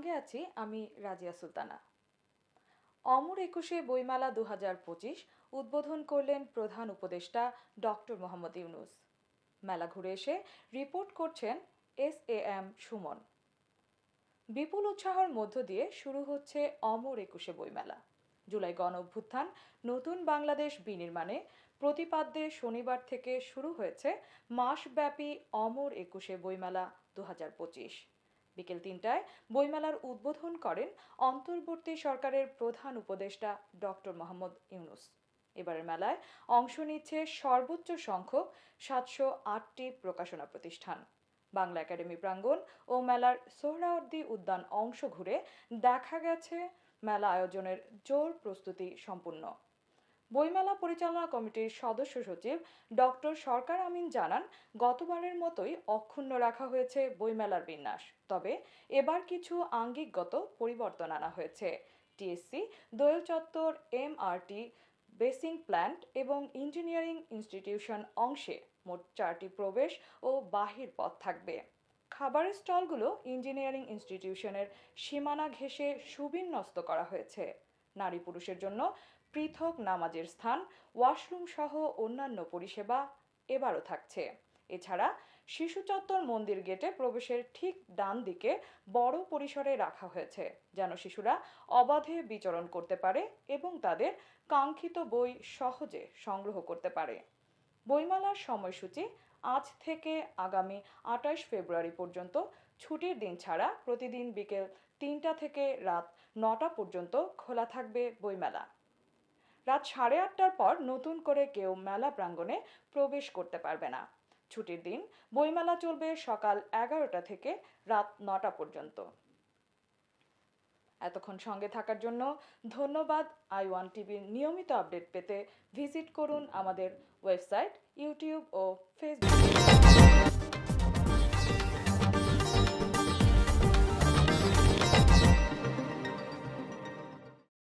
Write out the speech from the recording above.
সঙ্গে আছি আমি রাজিয়া সুলতানা। অমর একুশে বইমেলা 2025 উদ্বোধন করলেন প্রধান উপদেষ্টা ডক্টর মোহাম্মদ ইউনূস। মেলা ঘুরে এসে রিপোর্ট করছেন SAM সুমন। বিপুল উৎসাহের মধ্য দিয়ে শুরু হচ্ছে অমর একুশে বইমেলা। জুলাই গণ অভ্যুত্থান নতুন বাংলাদেশ বিনির্মাণে প্রতিপাদ্যে শনিবার থেকে শুরু হয়েছে মাসব্যাপী অমর একুশে বইমেলা 2025। বিকেল 3টায় বইমেলার উদ্বোধন করেন অন্তর্বর্তী সরকারের প্রধান উপদেষ্টা ডক্টর মোহাম্মদ ইউনূস। এবারের মেলায় অংশ নিচ্ছে সর্বোচ্চ সংখ্যক 708টি প্রকাশনা প্রতিষ্ঠান। বাংলা একাডেমি প্রাঙ্গণ ও মেলার সোহরাওয়ার্দী উদ্যান অংশ ঘুরে দেখা গেছে মেলা আয়োজনের জোর প্রস্তুতি সম্পূর্ণ। বইমেলা পরিচালনা কমিটির সদস্য সচিব ডক্টর সরকার আমিন জানান, গতবারের মতোই অক্ষুণ্ণ রাখা হয়েছে বইমেলার বিন্যাস, তবে এবার কিছু আঙ্গিকগত পরিবর্তন আনা হয়েছে। টিএসসি, দোয়েল চত্বর, MRT, বেসিং প্ল্যান্ট এবং ইঞ্জিনিয়ারিং ইনস্টিটিউশন অংশে মোট 4টি প্রবেশ ও বাহির পথ থাকবে। খাবারের স্টলগুলো ইঞ্জিনিয়ারিং ইনস্টিটিউশনের সীমানা ঘেঁষে সুবিন্যস্ত করা হয়েছে। নারী পুরুষের জন্য পৃথক নামাজের স্থান, ওয়াশরুম সহ অন্যান্য পরিষেবা এবারও থাকছে। এছাড়া শিশু চত্বর মন্দির গেটে প্রবেশের ঠিক ডান দিকে বড় পরিসরে রাখা হয়েছে, যেন শিশুরা অবাধে বিচরণ করতে পারে এবং তাদের কাঙ্ক্ষিত বই সহজে সংগ্রহ করতে পারে। বইমেলার সময়সূচি আজ থেকে আগামী 28 ফেব্রুয়ারি পর্যন্ত ছুটির দিন ছাড়া প্রতিদিন বিকেল 3টা থেকে রাত 9টা পর্যন্ত খোলা থাকবে বইমেলা। রাত 8:30টার পর নতুন করে কেউ মেলা প্রাঙ্গণে প্রবেশ করতে পারবে না। ছুটির দিন বইমেলা চলবে সকাল 11টা থেকে রাত 9টা পর্যন্ত। এতক্ষণ সঙ্গে থাকার জন্য ধন্যবাদ। i1 টিভির নিয়মিত আপডেট পেতে ভিজিট করুন আমাদের ওয়েবসাইট, ইউটিউব ও ফেসবুক।